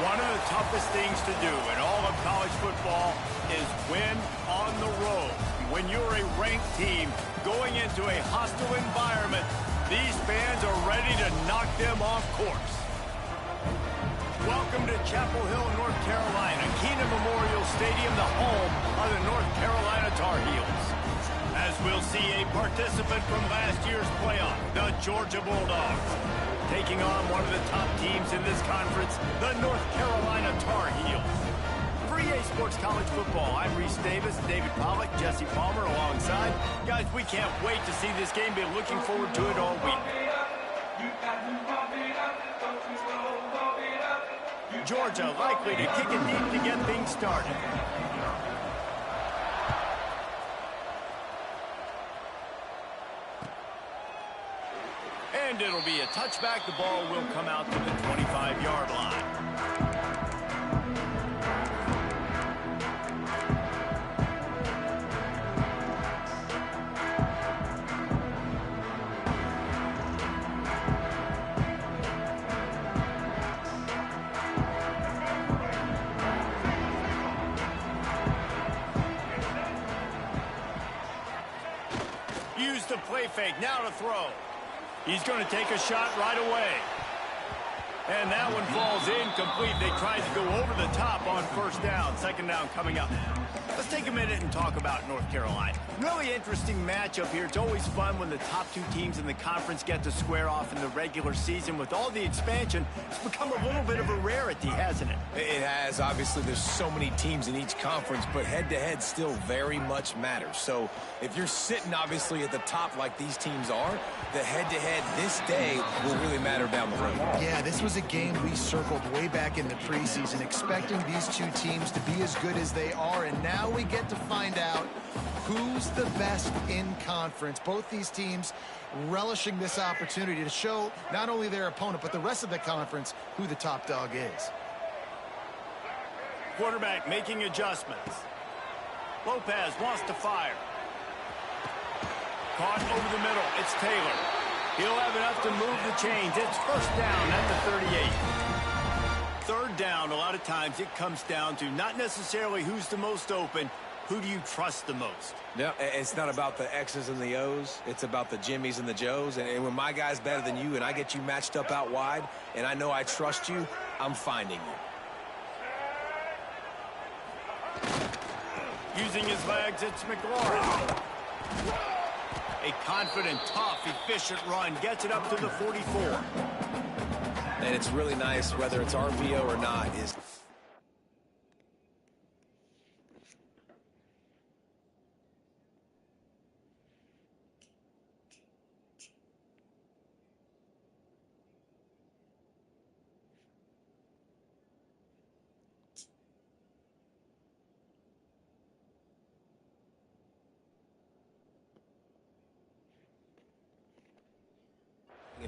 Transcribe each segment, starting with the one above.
One of the toughest things to do in all of college football is win on the road. When you're a ranked team going into a hostile environment, these fans are ready to knock them off course. Welcome to Chapel Hill, North Carolina, Keenan Memorial Stadium, the home of the North Carolina Tar Heels. As we'll see a participant from last year's playoff, the Georgia Bulldogs, taking on one of the top teams in this conference, the North Carolina Tar Heels. For EA Sports College Football, I'm Reese Davis, David Pollack, Jesse Palmer alongside. Guys, we can't wait to see this game. Been looking forward to it all week. Georgia likely to kick it deep to get things started. And it'll be a touchback. The ball will come out to the 25-yard line. Use the play fake. Now to throw. He's going to take a shot right away. And that one falls incomplete. They tried to go over the top on first down. Second down coming up. Let's take a minute and talk about North Carolina. Really interesting matchup here. It's always fun when the top two teams in the conference get to square off in the regular season. With all the expansion, it's become a little bit of a rarity, hasn't it? It has. Obviously, there's so many teams in each conference, but head-to-head still very much matters. So if you're sitting, obviously, at the top like these teams are, the head-to-head this day will really matter down the road. Yeah, this was a game we circled way back in the preseason, expecting these two teams to be as good as they are, and now we get to find out who's the best in conference. Both these teams relishing this opportunity to show not only their opponent, but the rest of the conference who the top dog is. Quarterback making adjustments. Lopez wants to fire. Caught over the middle. It's Taylor. He'll have enough to move the chains. It's first down at the 38. Third down, a lot of times it comes down to not necessarily who's the most open, who do you trust the most? Yeah, it's not about the X's and the O's. It's about the Jimmies and the Joes. And when my guy's better than you and I get you matched up out wide and I know I trust you, I'm finding you. Using his legs, it's McLaurin. A confident, tough, efficient run. Gets it up to the 44. And it's really nice, whether it's RPO or not, is...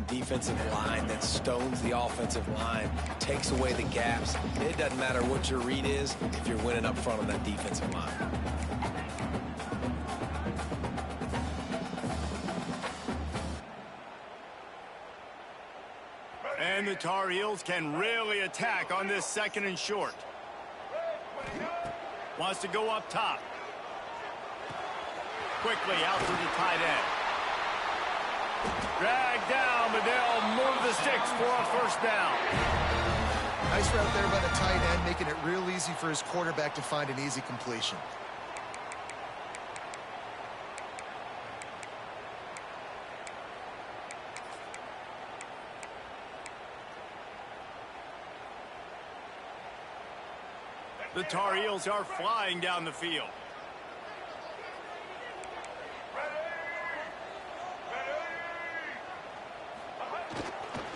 defensive line that stones the offensive line, takes away the gaps. It doesn't matter what your read is if you're winning up front on that defensive line. And the Tar Heels can really attack on this second and short. Wants to go up top. Quickly out to the tight end. Dragged down, but they'll move the sticks for a first down. Nice route there by the tight end, making it real easy for his quarterback to find an easy completion. The Tar Heels are flying down the field.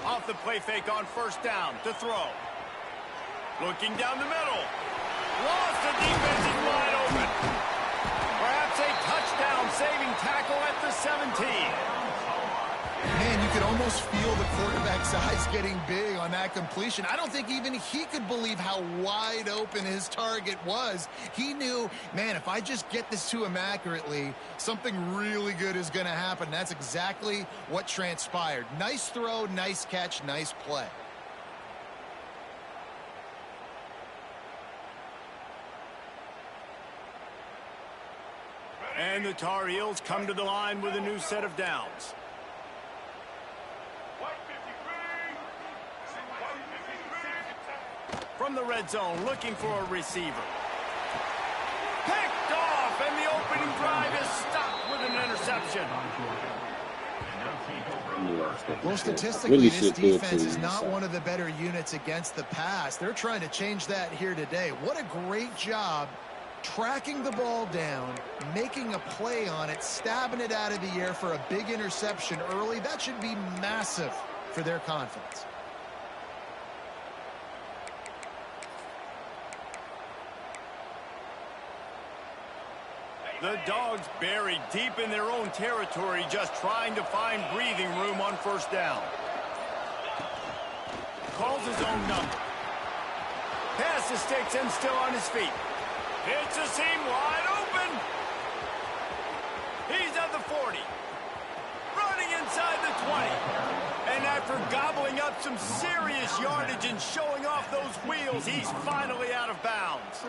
Off the play fake on first down to throw. Looking down the middle. Lost, the defense is wide open. Perhaps a touchdown saving tackle at the 17. Man, you could almost feel the quarterback's eyes getting big on that completion. I don't think even he could believe how wide open his target was. He knew, man, if I just get this to him accurately, something really good is going to happen. That's exactly what transpired. Nice throw, nice catch, nice play. And the Tar Heels come to the line with a new set of downs. From the red zone, looking for a receiver. Picked off, and the opening drive is stopped with an interception. Well, statistically, this defense is not one of the better units against the pass. They're trying to change that here today. What a great job tracking the ball down, making a play on it, stabbing it out of the air for a big interception early. That should be massive for their confidence. The Dogs buried deep in their own territory, just trying to find breathing room on first down. Calls his own number. Pass the sticks and still on his feet. It's a seam wide open. He's at the 40. Running inside the 20. And after gobbling up some serious yardage and showing off those wheels, he's finally out of bounds.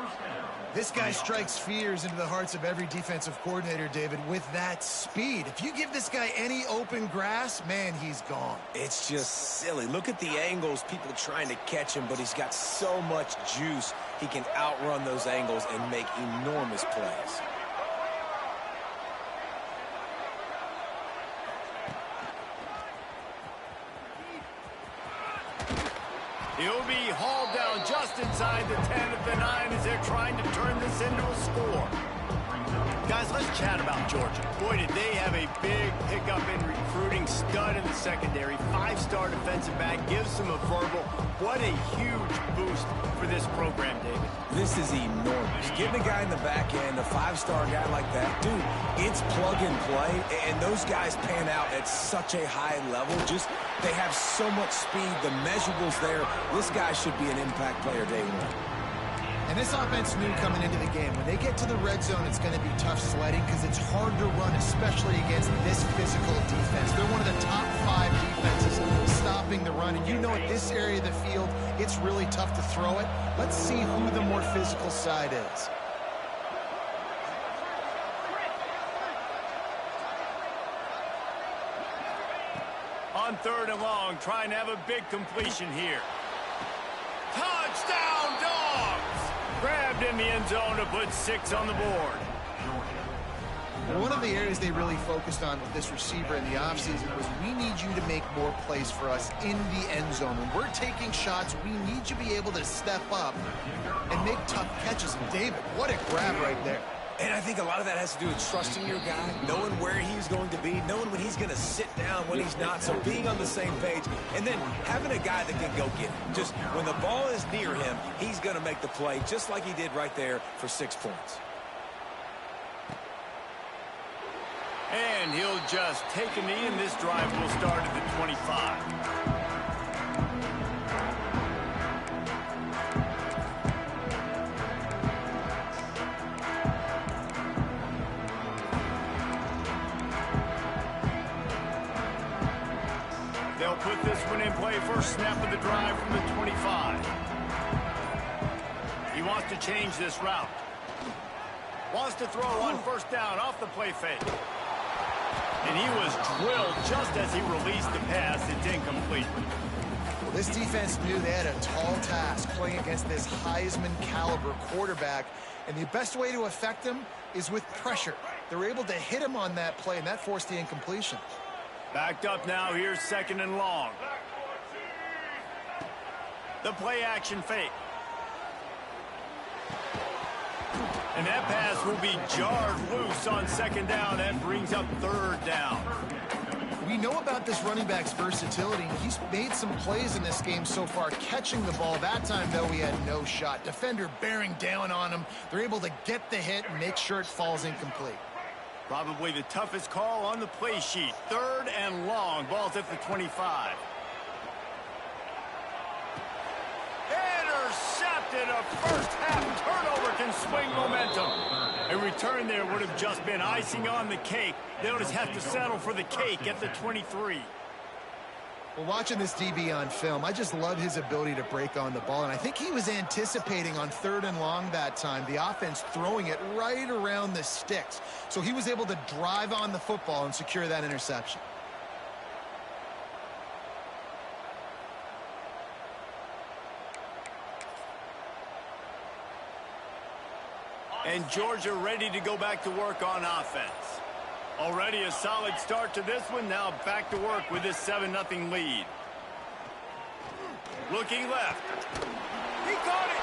This guy strikes fears into the hearts of every defensive coordinator, David, with that speed. If you give this guy any open grass, man, he's gone. It's just silly. Look at the angles, people trying to catch him, but he's got so much juice. He can outrun those angles and make enormous plays. He'll be hauled down just inside the 10 at the 9 as they're trying to turn this into a score. Guys, let's chat about Georgia. Boy, did they have a big pickup in recruiting. Stud in the secondary. 5-star defensive back. Gives them a verbal. What a huge boost for this program, David. This is enormous. Getting a guy in the back end, a 5-star guy like that, dude, it's plug and play, and those guys pan out at such a high level. Just, they have so much speed. The measurables there. This guy should be an impact player day one. And this offense knew coming into the game, when they get to the red zone, it's going to be tough sledding because it's hard to run, especially against this physical defense. They're one of the top 5 defenses stopping the run. And you know, at this area of the field, it's really tough to throw it. Let's see who the more physical side is. On 3rd and long, trying to have a big completion here. Touchdown, Dogs! Grabbed in the end zone to put 6 on the board. And one of the areas they really focused on with this receiver in the offseason was, we need you to make more plays for us in the end zone. When we're taking shots, we need you to be able to step up and make tough catches. And David, what a grab right there. And I think a lot of that has to do with trusting your guy, knowing where he's going to be, knowing when he's going to sit down, when he's not, so being on the same page, and then having a guy that can go get it. Just when the ball is near him, he's going to make the play, just like he did right there for 6 points. And he'll just take a knee, and this drive will start at the 25. They'll put this one in play, first snap of the drive from the 25. He wants to change this route. Wants to throw on first down off the play fake. And he was drilled just as he released the pass. It's incomplete. Well, this defense knew they had a tall task playing against this Heisman caliber quarterback. And the best way to affect him is with pressure. They were able to hit him on that play, and that forced the incompletion. Backed up now, here's 2nd and long. The play action fake. And that pass will be jarred loose on 2nd down. That brings up 3rd down. We know about this running back's versatility. He's made some plays in this game so far, catching the ball. That time, though, he had no shot. Defender bearing down on him. They're able to get the hit and make sure it falls incomplete. Probably the toughest call on the play sheet. 3rd and long. Ball's at the 25. Intercepted. A first-half turnover can swing momentum. A return there would have just been icing on the cake. They'll just have to settle for the cake at the 23. Well, watching this DB on film, I just love his ability to break on the ball. And I think he was anticipating on 3rd and long that time, the offense throwing it right around the sticks. So he was able to drive on the football and secure that interception. And Georgia ready to go back to work on offense. Already a solid start to this one. Now back to work with this 7-0 lead. Looking left. He caught it.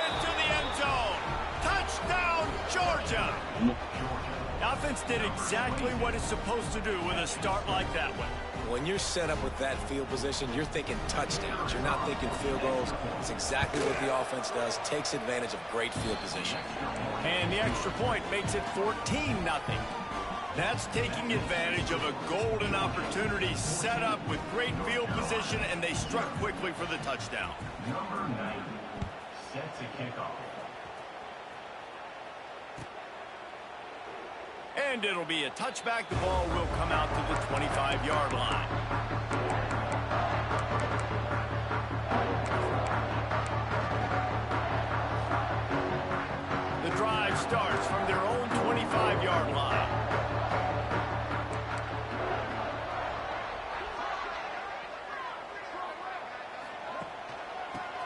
Into the end zone. Touchdown, Georgia. The offense did exactly what it's supposed to do with a start like that one. When you're set up with that field position, you're thinking touchdowns. You're not thinking field goals. It's exactly what the offense does. Takes advantage of great field position. And the extra point makes it 14-0. That's taking advantage of a golden opportunity set up with great field position, and they struck quickly for the touchdown. Number 9 sets a kickoff. And it'll be a touchback. The ball will come out to the 25-yard line. The drive starts from their own 25-yard line.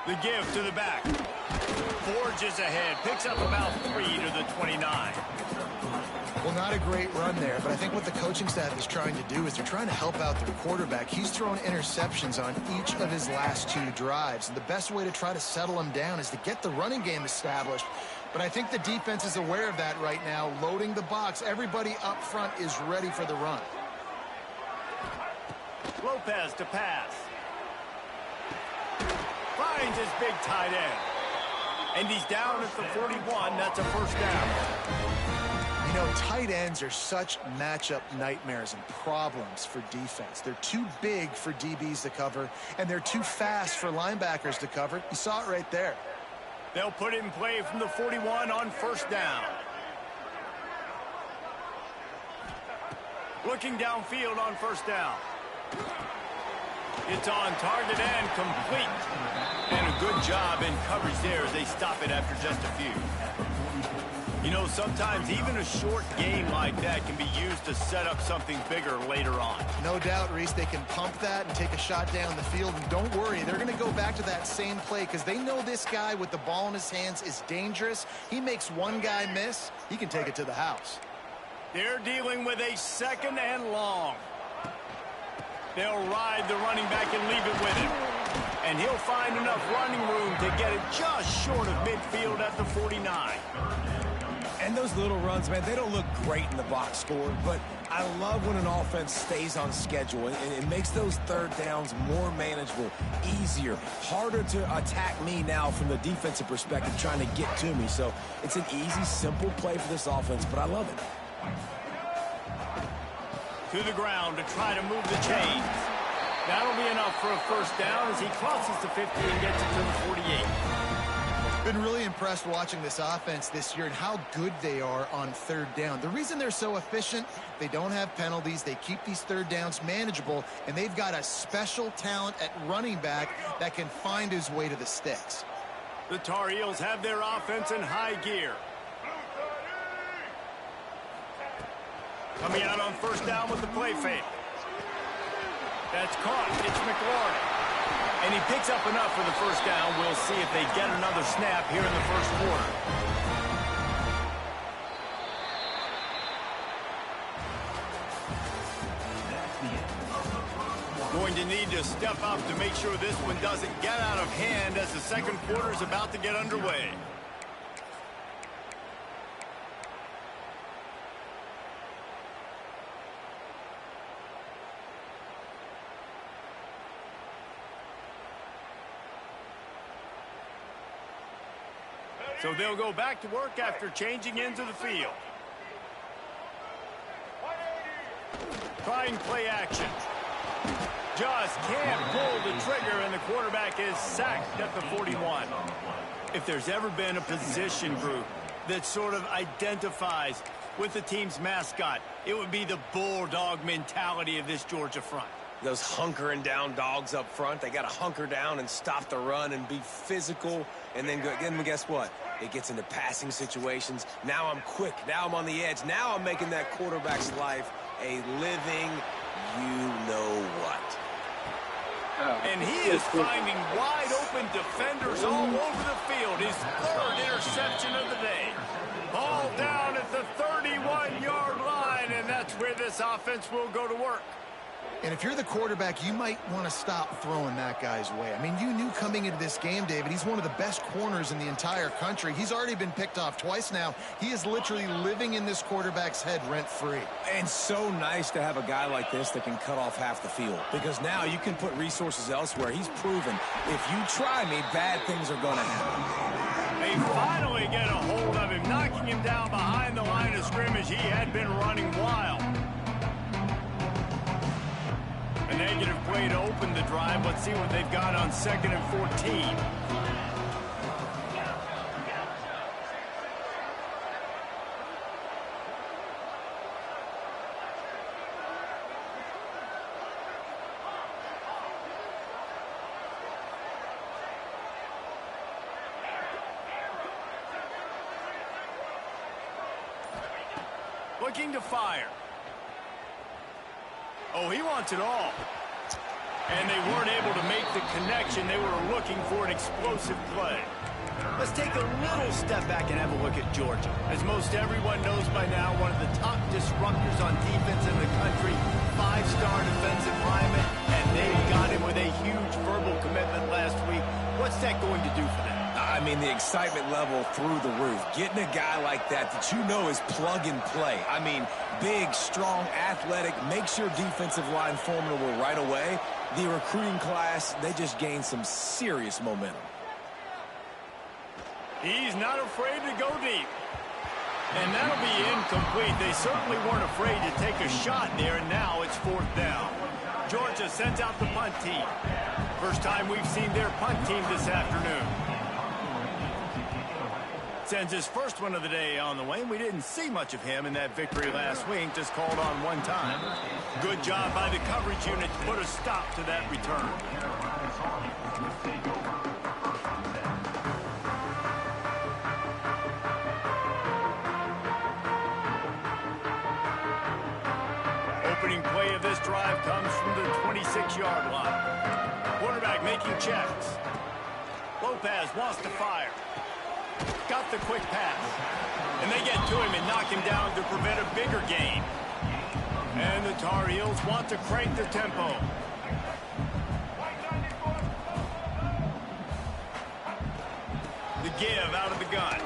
The give to the back. Forges ahead. Picks up about 3 to the 29. Well, not a great run there, but I think what the coaching staff is trying to do is they're trying to help out their quarterback. He's thrown interceptions on each of his last 2 drives, and the best way to try to settle him down is to get the running game established. But I think the defense is aware of that right now, loading the box. Everybody up front is ready for the run. Lopez to pass. Finds his big tight end. And he's down at the 41. That's a first down. You know, tight ends are such matchup nightmares and problems for defense. They're too big for DBs to cover, and they're too fast for linebackers to cover. You saw it right there. They'll put it in play from the 41 on first down. Looking downfield on first down. It's on target and complete. And a good job in coverage there as they stop it after just a few. You know, sometimes even a short game like that can be used to set up something bigger later on. No doubt, Reese, they can pump that and take a shot down the field. And don't worry, they're going to go back to that same play because they know this guy with the ball in his hands is dangerous. He makes one guy miss, he can take it to the house. They're dealing with a 2nd and long. They'll ride the running back and leave it with him. And he'll find enough running room to get it just short of midfield at the 49. And those little runs, man, they don't look great in the box score, but I love when an offense stays on schedule, and it makes those 3rd downs more manageable, easier, harder to attack me now from the defensive perspective trying to get to me. So it's an easy, simple play for this offense, but I love it. To the ground to try to move the chains. That'll be enough for a first down as he crosses the 50 and gets it to the 48. Been really impressed watching this offense this year and how good they are on 3rd down. The reason they're so efficient, they don't have penalties, they keep these 3rd downs manageable, and they've got a special talent at running back that can find his way to the sticks. The Tar Heels have their offense in high gear. Coming out on first down with the play fake. That's caught. It's McLaurin. And he picks up enough for the first down. We'll see if they get another snap here in the first quarter. Going to need to step up to make sure this one doesn't get out of hand as the second quarter is about to get underway. So they'll go back to work after changing into the field. Trying play action. Just can't pull the trigger, and the quarterback is sacked at the 41. If there's ever been a position group that sort of identifies with the team's mascot, it would be the bulldog mentality of this Georgia front. Those hunkering down dogs up front, they got to hunker down and stop the run and be physical. And then guess what? It gets into passing situations. Now I'm quick. Now I'm on the edge. Now I'm making that quarterback's life a living you-know-what. And he is finding wide-open defenders all over the field. His third interception of the day. Ball down at the 31-yard line, and that's where this offense will go to work. And if you're the quarterback, you might want to stop throwing that guy's way. I mean, you knew coming into this game, David, he's one of the best corners in the entire country. He's already been picked off twice now. He is literally living in this quarterback's head rent-free. And so nice to have a guy like this that can cut off half the field. Because now you can put resources elsewhere. He's proven, if you try me, bad things are going to happen. They finally get a hold of him, knocking him down behind the line of scrimmage. He had been running wild. A negative play to open the drive. Let's see what they've got on 2nd and 14. Looking to fire. Oh, he wants it all. And they weren't able to make the connection. They were looking for an explosive play. Let's take a little step back and have a look at Georgia. As most everyone knows by now, one of the top disruptors on defense in the country, 5-star defensive lineman, and they got him with a huge verbal commitment last week. What's that going to do for them? I mean, the excitement level through the roof. Getting a guy like that you know is plug and play. I mean, big, strong, athletic, makes your defensive line formidable right away. The recruiting class, they just gained some serious momentum. He's not afraid to go deep. And that'll be incomplete. They certainly weren't afraid to take a shot there, and now it's 4th down. Georgia sends out the punt team. First time we've seen their punt team this afternoon. Sends his first one of the day on the way, and we didn't see much of him in that victory last week, just called on one time. Good job by the coverage unit to put a stop to that return. Opening play of this drive comes from the 26-yard line. Quarterback making checks. Lopez wants to fire. Got the quick pass. And they get to him and knock him down to prevent a bigger gain. And the Tar Heels want to crank the tempo. The give out of the gun.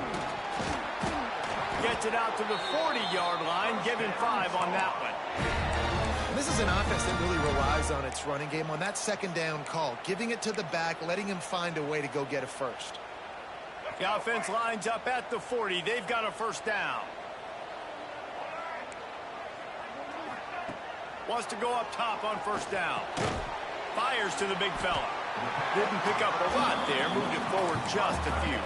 Gets it out to the 40-yard line, giving 5 on that one. This is an offense that really relies on its running game on that 2nd down call, giving it to the back, letting him find a way to go get a first. The offense lines up at the 40. They've got a 1st down. Wants to go up top on 1st down. Fires to the big fella. Didn't pick up a lot there. Moved it forward just a few.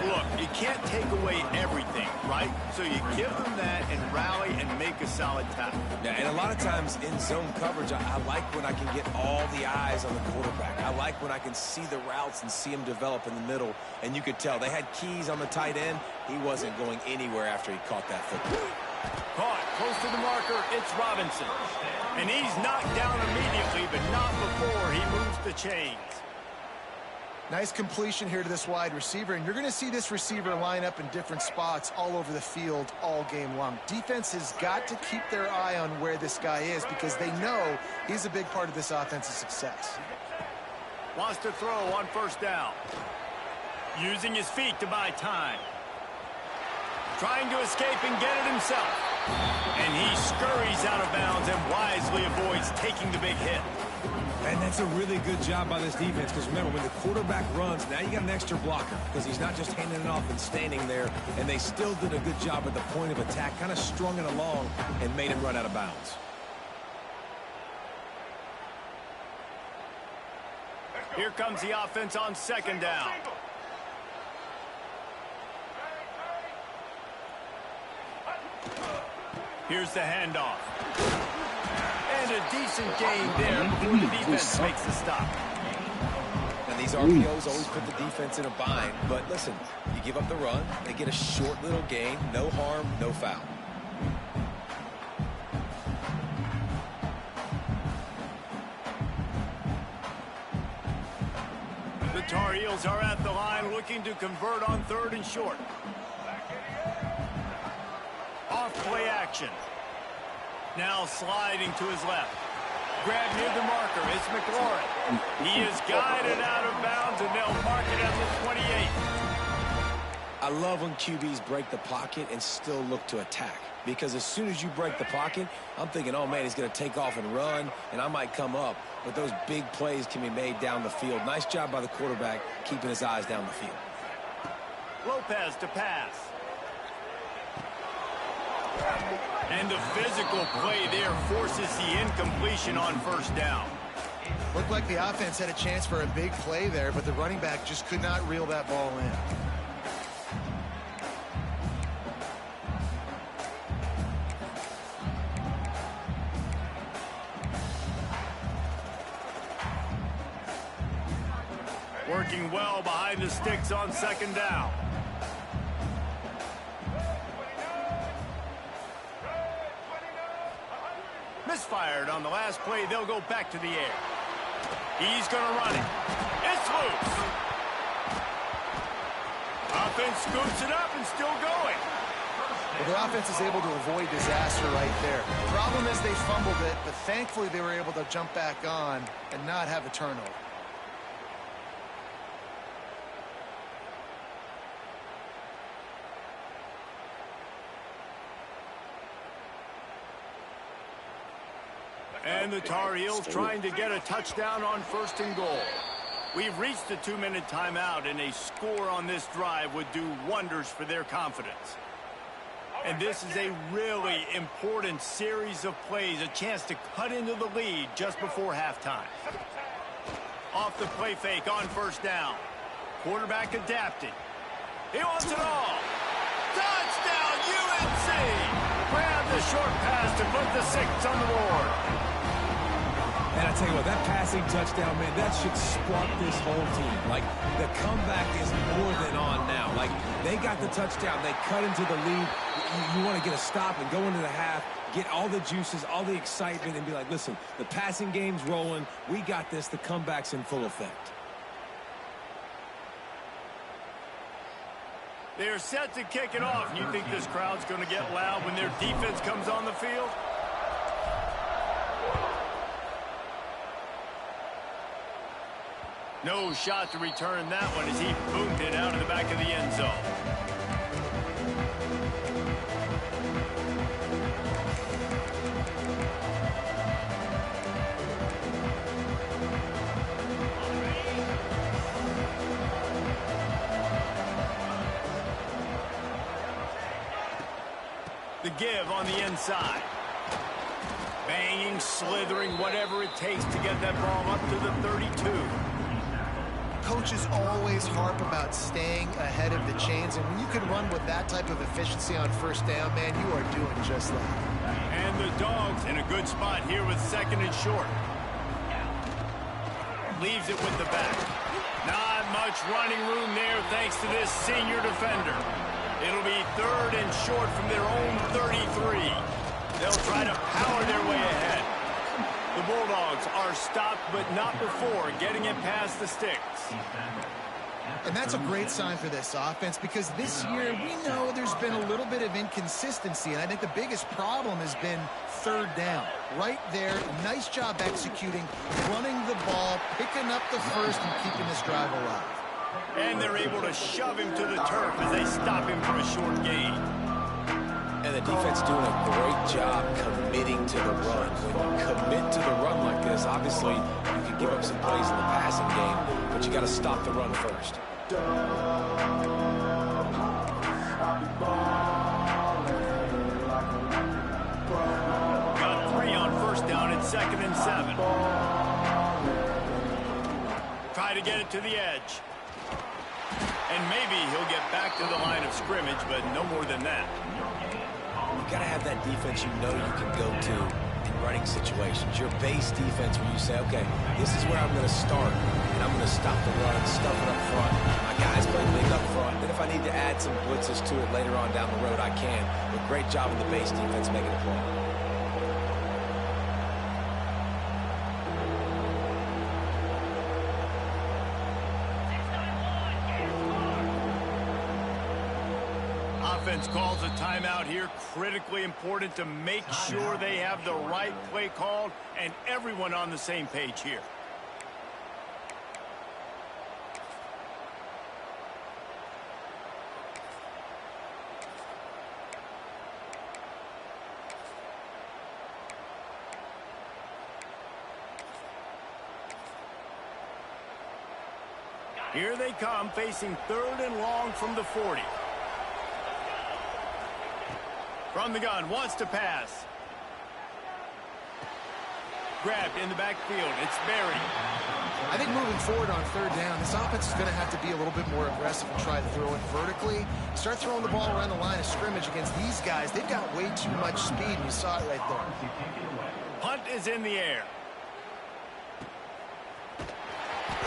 Look, you can't take away everything, right? So you give them that and rally and make a solid tackle. Yeah, and a lot of times in zone coverage, I like when I can get all the eyes on the quarterback. I like when I can see the routes and see him develop in the middle. And you could tell they had keys on the tight end. He wasn't going anywhere after he caught that football. Caught close to the marker. It's Robinson. And he's knocked down immediately, but not before he moves the chains. Nice completion here to this wide receiver, and you're going to see this receiver line up in different spots all over the field all game long. Defense has got to keep their eye on where this guy is because they know he's a big part of this offense's success. Wants to throw on 1st down. Using his feet to buy time. Trying to escape and get it himself. And he scurries out of bounds and wisely avoids taking the big hit. And that's a really good job by this defense because remember, when the quarterback runs, now you got an extra blocker because he's not just handing it off and standing there, and they still did a good job at the point of attack, kind of strung it along and made him run out of bounds. Here comes the offense on 2nd down. Here's the handoff. And a decent decent gain there before the defense makes the stop. And these RPOs always put the defense in a bind. But listen, you give up the run, they get a short little gain, no harm, no foul. The Tar Heels are at the line looking to convert on 3rd and short. Off play action. Now sliding to his left. Grab near the marker. It's McLaurin. He is guided out of bounds, and they'll mark it at the 28. I love when QBs break the pocket and still look to attack. Because as soon as you break the pocket, I'm thinking, oh, man, he's going to take off and run, and I might come up. But those big plays can be made down the field. Nice job by the quarterback keeping his eyes down the field. Lopez to pass. And the physical play there forces the incompletion on 1st down. Looked like the offense had a chance for a big play there, but the running back just could not reel that ball in. Working well behind the sticks on 2nd down. Misfired on the last play. They'll go back to the air. He's going to run it. It's loose. Offense scoops it up and still going. Well, the offense is able to avoid disaster right there. The problem is they fumbled it, but thankfully they were able to jump back on and not have a turnover. And the Tar Heels trying to get a touchdown on 1st and goal. We've reached the 2-minute timeout, and a score on this drive would do wonders for their confidence. And this is a really important series of plays, a chance to cut into the lead just before halftime. Off the play fake on 1st down. Quarterback adapting. He wants it all. Touchdown, UNC! Grab the short pass to put the 6 on the board. And I tell you what, that passing touchdown, man, that should spark this whole team. Like, the comeback is more than on now. Like, they got the touchdown. They cut into the lead. You want to get a stop and go into the half, get all the juices, all the excitement, and be like, listen, the passing game's rolling. We got this. The comeback's in full effect. They're set to kick it off. You think this crowd's going to get loud when their defense comes on the field? No shot to return that one as he boomed it out of the back of the end zone. The give on the inside. Banging, slithering, whatever it takes to get that ball up to the 32. Coaches always harp about staying ahead of the chains, and when you can run with that type of efficiency on 1st down, man, you are doing just that. And the Dogs in a good spot here with 2nd and short. Leaves it with the back. Not much running room there thanks to this senior defender. It'll be 3rd and short from their own 33. They'll try to power their way ahead. The Bulldogs are stopped, but not before getting it past the sticks. And that's a great sign for this offense, because this year we know there's been a little bit of inconsistency, and I think the biggest problem has been 3rd down. Right there, nice job executing, running the ball, picking up the first, and keeping this drive alive. And they're able to shove him to the turf as they stop him for a short gain. And the defense doing a great job committing to the run. When you commit to the run like this, obviously you can give up some plays in the passing game, but you got to stop the run first. Got 3 on 1st down and 2nd and 7. Try to get it to the edge. And maybe he'll get back to the line of scrimmage, but no more than that. You got to have that defense you know you can go to in running situations. Your base defense where you say, okay, this is where I'm going to start, and I'm going to stop the run, stuff it up front. My guys play big up front. Then if I need to add some blitzes to it later on down the road, I can. But great job in the base defense making a play. Offense calls a timeout here. Critically important to make sure they have the right play called and everyone on the same page here. Here they come, facing 3rd and long from the 40. From the gun, wants to pass. Grabbed in the backfield. It's Berry. I think moving forward on 3rd down, this offense is going to have to be a little bit more aggressive and try to throw it vertically. Start throwing the ball around the line of scrimmage against these guys. They've got way too much speed, and you saw it right there. Punt is in the air.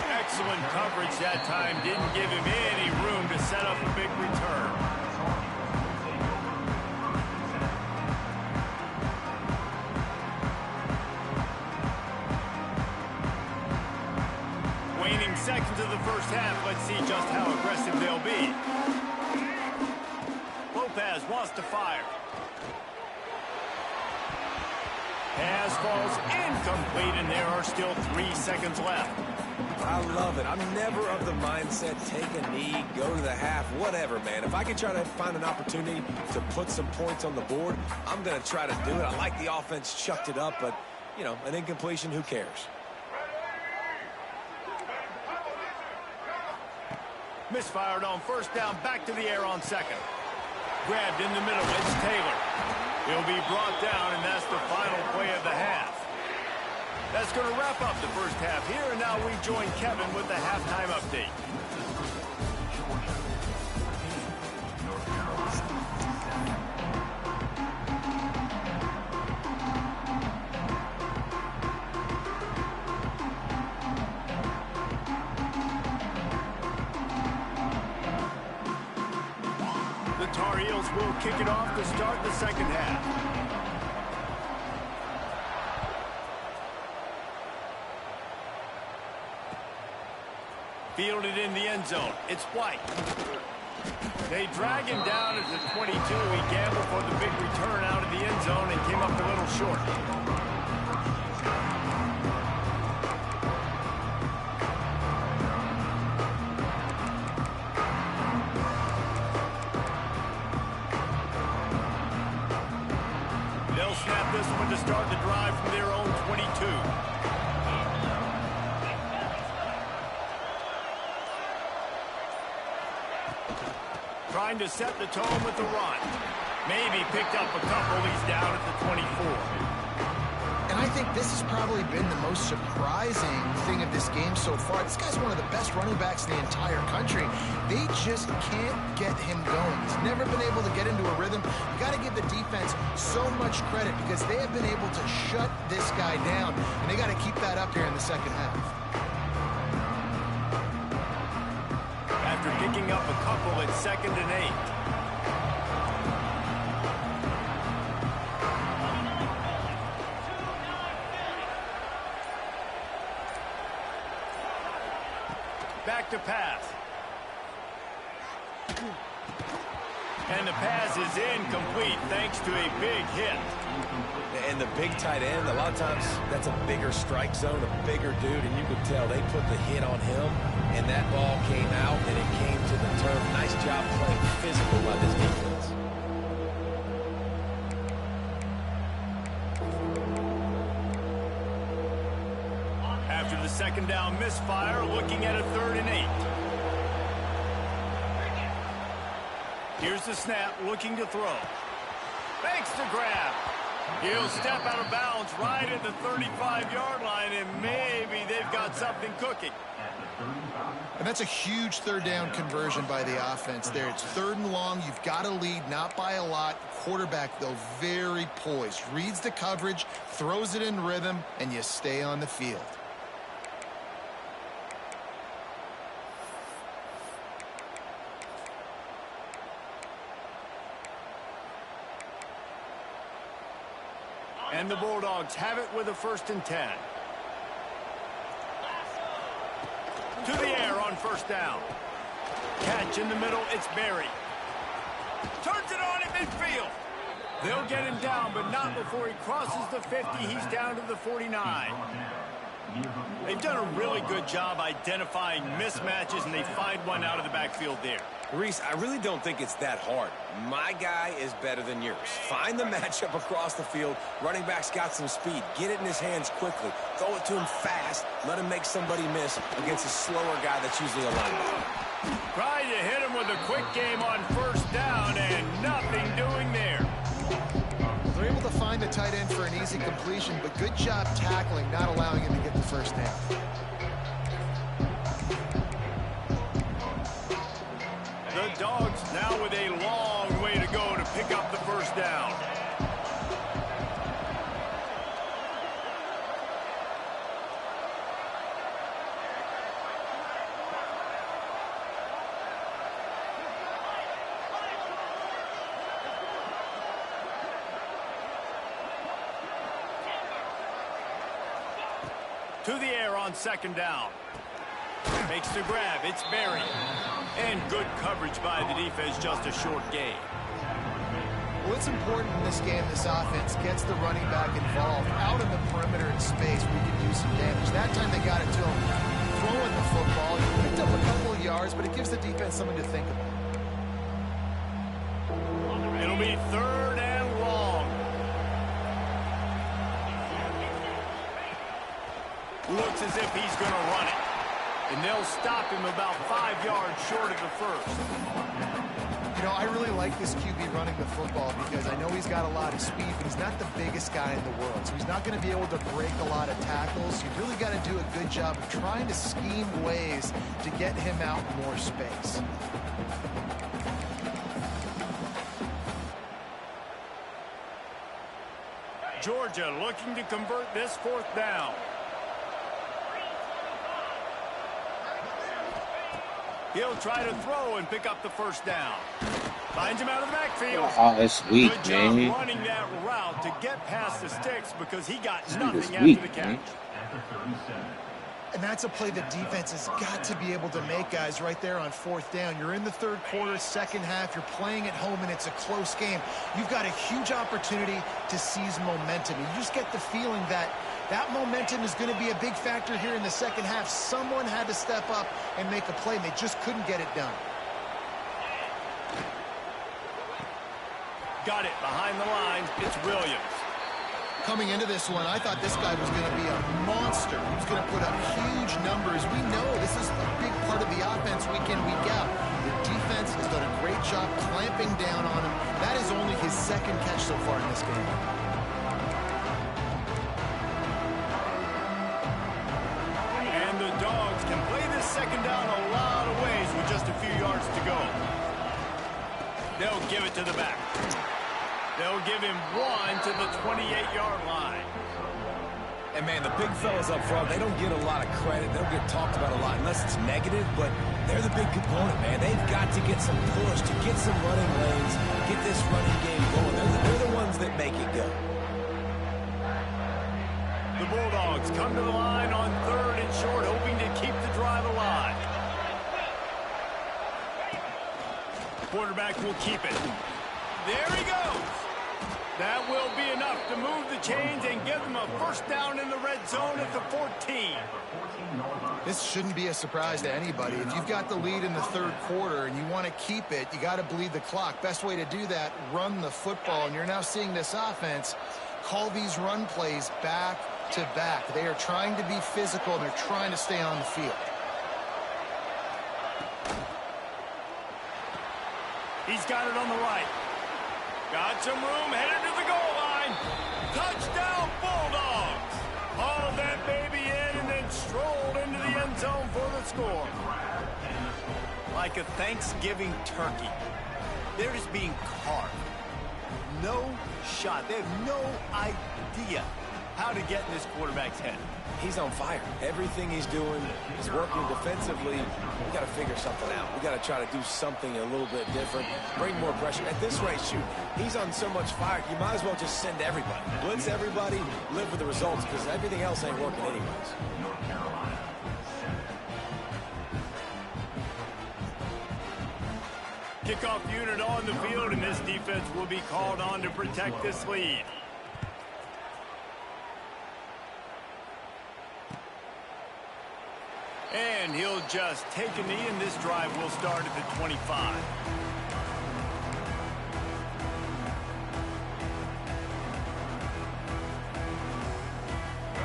Excellent coverage that time. Didn't give him any room to set up a big return. Waning seconds of the first half. Let's see just how aggressive they'll be. Lopez wants to fire. Pass falls incomplete, and there are still 3 seconds left. I love it. I'm never of the mindset, take a knee, go to the half, whatever, man. If I can try to find an opportunity to put some points on the board, I'm going to try to do it. I like the offense chucked it up, but, you know, an incompletion, who cares? Misfired on 1st down, back to the air on 2nd. Grabbed in the middle, it's Taylor. He'll be brought down, and that's the final play of the half. That's going to wrap up the first half here, and now we join Kevin with the halftime update. The Tar Heels will kick it off to start the second half. Fielded in the end zone. It's White. They drag him down at the 22. He gambled for the big return out of the end zone and came up a little short. They'll snap this one to start the drive from their own 22. Trying to set the tone with the run. Maybe picked up a couple. He's down at the 24. And I think this has probably been the most surprising thing of this game so far. This guy's one of the best running backs in the entire country. They just can't get him going. He's never been able to get into a rhythm. You got to give the defense so much credit because they have been able to shut this guy down, and they got to keep that up here in the second half. After picking up a couple at 2nd and 8. Back to pass. And the pass is incomplete thanks to a big hit. And the big tight end, a lot of times that's a bigger strike zone, a bigger dude, and you could tell they put the hit on him, and that ball came out, and it came to the turf. Nice job playing physical by this defense. After the 2nd down misfire, looking at a 3rd and 8. Here's the snap, looking to throw. Makes the grab. He'll step out of bounds right at the 35-yard line, and maybe they've got something cooking. And that's a huge third down conversion by the offense there. It's 3rd and long. You've got to lead, not by a lot. Quarterback, though, very poised. Reads the coverage, throws it in rhythm, and you stay on the field. And the Bulldogs have it with a 1st and 10. To the air on 1st down. Catch in the middle, it's Berry. Turns it on at midfield. They'll get him down, but not before he crosses the 50. He's down to the 49. They've done a really good job identifying mismatches, and they find one out of the backfield there. Reese, I really don't think it's that hard. My guy is better than yours. Find the matchup across the field. Running back's got some speed. Get it in his hands quickly. Throw it to him fast. Let him make somebody miss against a slower guy that's usually a linebacker. Trying to hit him with a quick game on 1st down, and nothing doing there. They're able to find the tight end for an easy completion, but good job tackling, not allowing him to get the 1st down. The Dogs now with a long way to go to pick up the 1st down. To the air on 2nd down. Makes the grab. It's Berry. And good coverage by the defense, just a short gain. Well, it's important in this game this offense gets the running back involved out in the perimeter in space where you can do some damage. That time they got it to him throwing the football. He picked up a couple of yards, but it gives the defense something to think about. It'll be 3rd and long. Looks as if he's going to run it. And they'll stop him about 5 yards short of the 1st. You know, I really like this QB running the football because I know he's got a lot of speed, but he's not the biggest guy in the world. So he's not going to be able to break a lot of tackles. You really got to do a good job of trying to scheme ways to get him out in more space. Georgia looking to convert this 4th down. He'll try to throw and pick up the 1st down. Finds him out of the backfield. Oh, that's weak, Good job man. running that route to get past the sticks because he got nothing weak, after the catch. man. And that's a play the defense has got to be able to make, guys, right there on 4th down. You're in the 3rd quarter, 2nd half. You're playing at home, and it's a close game. You've got a huge opportunity to seize momentum. You just get the feeling that that momentum is going to be a big factor here in the 2nd half. Someone had to step up and make a play, and they just couldn't get it done. Got it behind the line. It's Williams. Coming into this one, I thought this guy was going to be a monster. He was going to put up huge numbers. We know this is a big part of the offense week in, week out. The defense has done a great job clamping down on him. That is only his 2nd catch so far in this game. And the Dogs can play this 2nd down a lot of ways with just a few yards to go. They'll give it to the back. They'll give him 1 to the 28-yard line. And, man, the big fellas up front, they don't get a lot of credit. They don't get talked about a lot unless it's negative, but they're the big component, man. They've got to get some push, to get some running lanes, get this running game going. They're the ones that make it go. The Bulldogs come to the line on 3rd and short, hoping to keep the drive alive. Quarterback will keep it. There he goes. That will be enough to move the chains and give them a 1st down in the red zone at the 14. This shouldn't be a surprise to anybody. If you've got the lead in the 3rd quarter and you want to keep it, you got to bleed the clock. Best way to do that, run the football. And you're now seeing this offense call these run plays back to back. They are trying to be physical, and they're trying to stay on the field. He's got it on the right. Got some room, headed to the goal line. Touchdown, Bulldogs. Hauled that baby in and then strolled into the end zone for the the score. Like a Thanksgiving turkey. They're just being carved. No shot. They have no idea how to get in this quarterback's head. He's on fire. Everything he's doing is working defensively. We got to figure something out. We got to try to do something a little bit different. Bring more pressure. At this rate, shoot, he's on so much fire, you might as well just send everybody. Blitz everybody, live with the results, because everything else ain't working anyways. Kickoff unit on the field, and this defense will be called on to protect this lead. And he'll just take a knee, and this drive will start at the 25.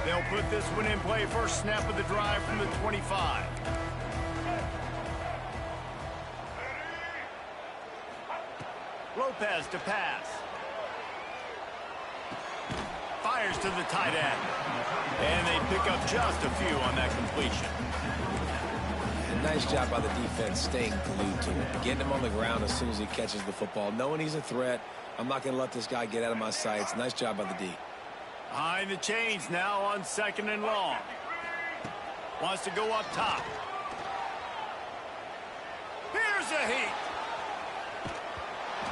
They'll put this one in play. First snap of the drive from the 25. Lopez to pass. Fires to the tight end. And they pick up just a few on that completion. And nice job by the defense staying glued to him. Getting him on the ground as soon as he catches the football. Knowing he's a threat. I'm not going to let this guy get out of my sights. Nice job by the D. Behind the chains now on 2nd and long. Wants to go up top. Here's a heat.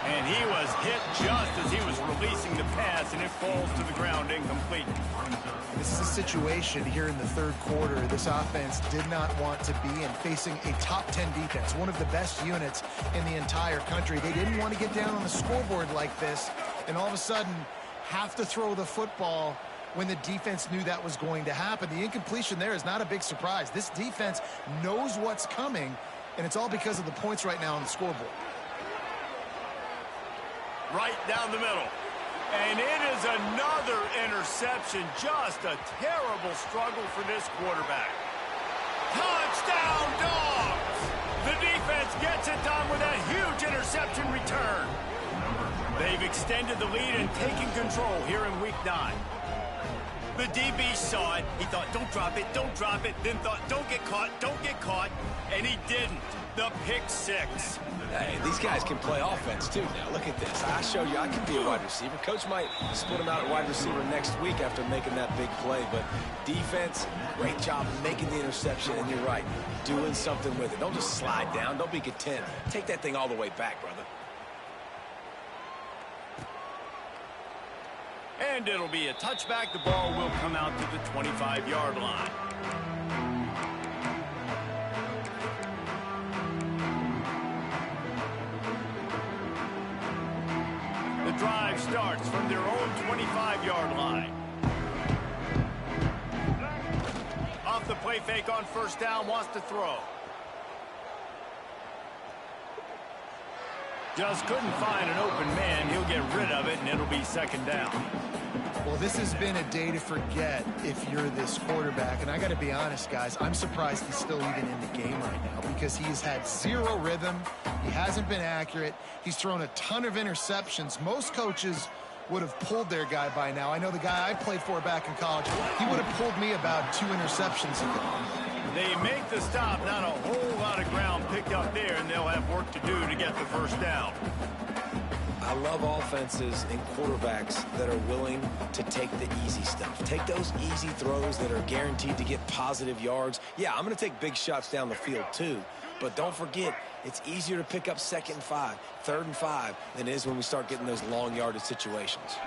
And he was hit just as he was releasing the pass, and it falls to the ground incomplete. This is a situation here in the third quarter this offense did not want to be in, facing a top 10 defense, one of the best units in the entire country. They didn't want to get down on the scoreboard like this, and all of a sudden have to throw the football when the defense knew that was going to happen. The incompletion there is not a big surprise. This defense knows what's coming, and it's all because of the points right now on the scoreboard. Right down the middle. And it is another interception. Just a terrible struggle for this quarterback. Touchdown, Dogs! The defense gets it done with that huge interception return. They've extended the lead and taken control here in Week 9. The DB saw it. He thought, don't drop it, don't drop it. Then thought, don't get caught, and he didn't. The pick six. Hey, these guys can play offense, too. Now, look at this. I showed you I can be a wide receiver. Coach might split him out at wide receiver next week after making that big play. But defense, great job making the interception. And you're right, doing something with it. Don't just slide down. Don't be content. Take that thing all the way back, brother. And it'll be a touchback. The ball will come out to the 25-yard line. The drive starts from their own 25-yard line. Off the play fake on first down, wants to throw. Just couldn't find an open man. He'll get rid of it, and it'll be 2nd down. Well, this has been a day to forget if you're this quarterback. And I got to be honest, guys, I'm surprised he's still even in the game right now because he's had zero rhythm. He hasn't been accurate. He's thrown a ton of interceptions. Most coaches would have pulled their guy by now. I know the guy I played for back in college, he would have pulled me about 2 interceptions ago. They make the stop. Not a whole lot of ground picked up there, and they'll have work to do to get the first down. I love offenses and quarterbacks that are willing to take the easy stuff. Take those easy throws that are guaranteed to get positive yards. Yeah, I'm going to take big shots down the field too. But don't forget, it's easier to pick up 2nd and 5, 3rd and 5 than it is when we start getting those long yardage situations.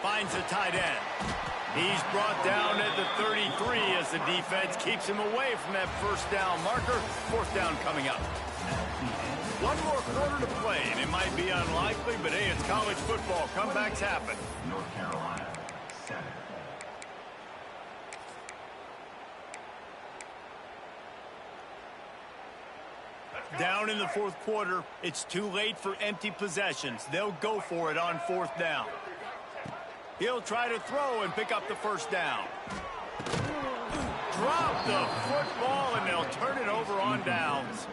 Finds the tight end. He's brought down at the 33 as the defense keeps him away from that first down marker. 4th down coming up. One more quarter to play, and it might be unlikely, but hey, it's college football. Comebacks happen. North Carolina, 7. Down in the 4th quarter, it's too late for empty possessions. They'll go for it on 4th down. He'll try to throw and pick up the first down. Drop the football, and they'll turn it over on downs.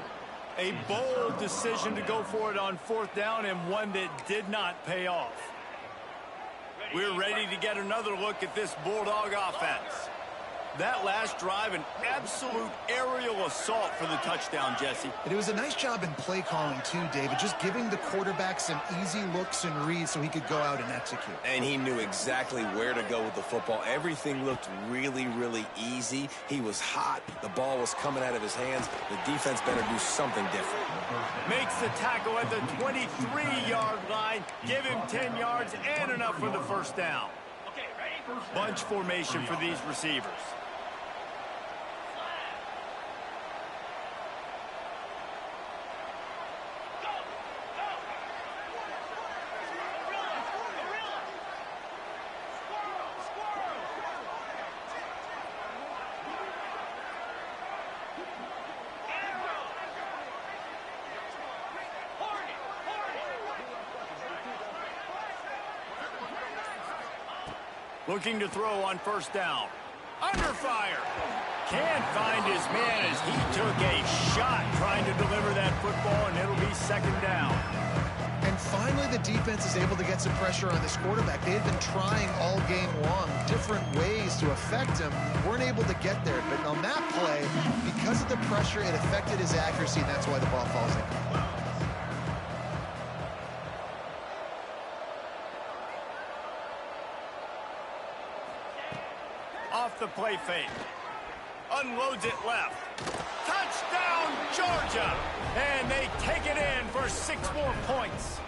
A bold decision to go for it on 4th down, and one that did not pay off. We're ready to get another look at this Bulldog offense. That last drive, an absolute aerial assault for the touchdown, Jesse. And it was a nice job in play calling too, David, just giving the quarterback some easy looks and reads so he could go out and execute. And he knew exactly where to go with the football. Everything looked really, really easy. He was hot. The ball was coming out of his hands. The defense better do something different. Makes the tackle at the 23-yard line. Give him 10 yards and enough for the first down. Bunch formation for these receivers. Looking to throw on first down. Under fire. Can't find his man as he took a shot trying to deliver that football, and it'll be second down. And finally, the defense is able to get some pressure on this quarterback. They had been trying all game long different ways to affect him. Weren't able to get there. But on that play, because of the pressure, it affected his accuracy, and that's why the ball falls in. Off the play fake. Unloads it left. Touchdown, Georgia! And they take it in for 6 more points.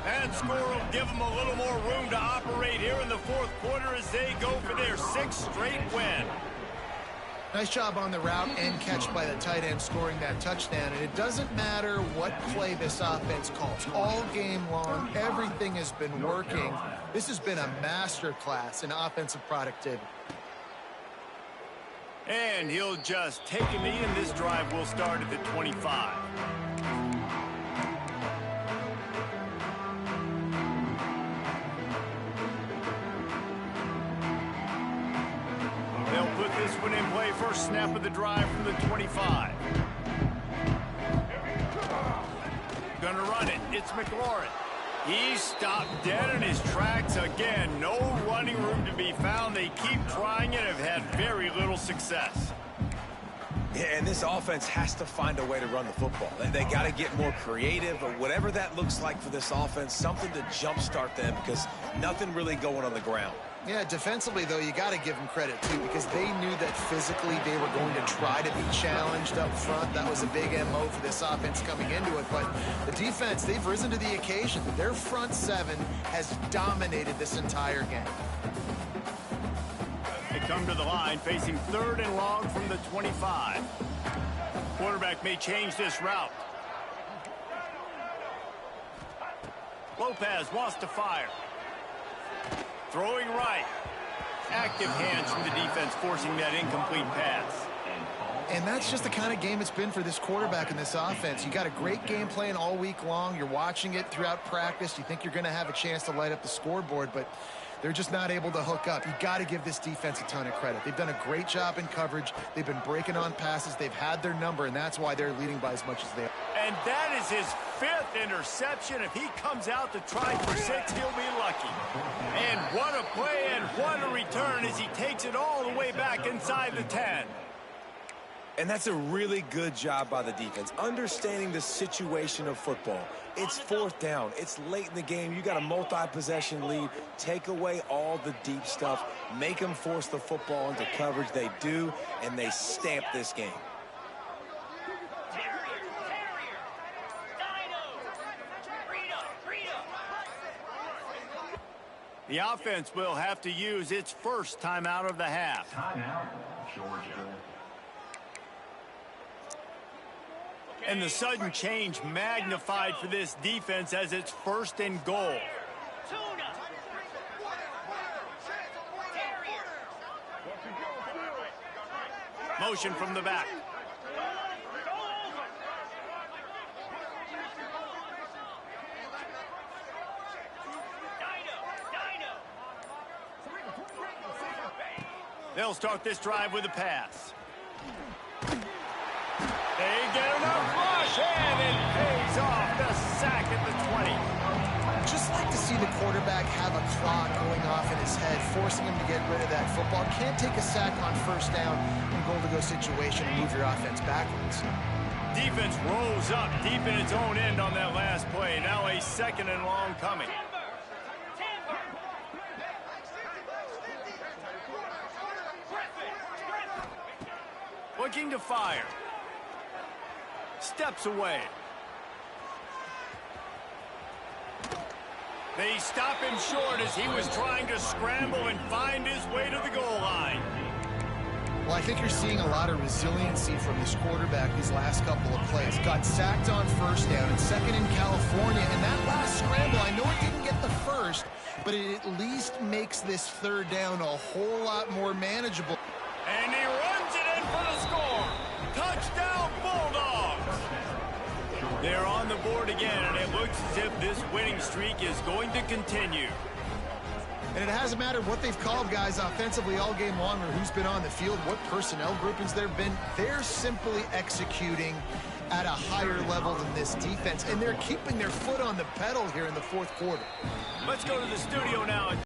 That score will give them a little more room to operate here in the fourth quarter as they go for their 6th straight win. Nice job on the route and catch by the tight end scoring that touchdown. And it doesn't matter what play this offense calls. All game long, everything has been working. This has been a masterclass in offensive productivity. And he'll just take a knee, and this drive will start at the 25. They'll put this one in play. First snap of the drive from the 25. Gonna run it. It's McLaurin. He's stopped dead in his tracks again. No running room to be found. They keep trying and have had very little success. Yeah, and this offense has to find a way to run the football. They got to get more creative, or whatever that looks like for this offense, something to jumpstart them, because nothing really going on the ground. Yeah, defensively, though, you got to give them credit, too, because they knew that physically they were going to try to be challenged up front. That was a big MO for this offense coming into it. But the defense, they've risen to the occasion. Their front seven has dominated this entire game. They come to the line facing 3rd and long from the 25. Quarterback may change this route. Lopez wants to fire. Throwing right. Active hands from the defense forcing that incomplete pass. And that's just the kind of game it's been for this quarterback in this offense. You got a great game plan all week long. You're watching it throughout practice. You think you're going to have a chance to light up the scoreboard, but they're just not able to hook up. You got to give this defense a ton of credit. They've done a great job in coverage. They've been breaking on passes. They've had their number, and that's why they're leading by as much as they are. And that is his 5th interception. If he comes out to try for 6, he'll be lucky. And what a play and what a return as he takes it all the way back inside the 10. And that's a really good job by the defense, understanding the situation of football. It's 4th down. It's late in the game. You got a multi-possession lead. Take away all the deep stuff. Make them force the football into coverage. They do, and they stamp this game. The offense will have to use its first timeout of the half. Timeout, Georgia. And the sudden change magnified for this defense as it's 1st and goal. Motion from the back. They'll start this drive with a pass. They get enough rush, and it pays off. The sack at the 20. Just like like to see the quarterback have a clock going off in his head, forcing him to get rid of that football. Can't take a sack on first down in goal-to-go situation and move your offense backwards. Defense rolls up deep in its own end on that last play. Now a 2nd and long coming. Looking to fire. Steps away. They stop him short as he was trying to scramble and find his way to the goal line. Well, I think you're seeing a lot of resiliency from this quarterback these last couple of plays. Got sacked on first down and 2nd in California. And that last scramble, I know it didn't get the first, but it at least makes this 3rd down a whole lot more manageable. And he runs it in for the score. Touchdown, Bulldogs. They're on the board again, and it looks as if this winning streak is going to continue. And it hasn't mattered what they've called guys offensively all game long or who's been on the field, what personnel groupings there have been. They're simply executing at a higher level than this defense, and they're keeping their foot on the pedal here in the 4th quarter. Let's go to the studio now.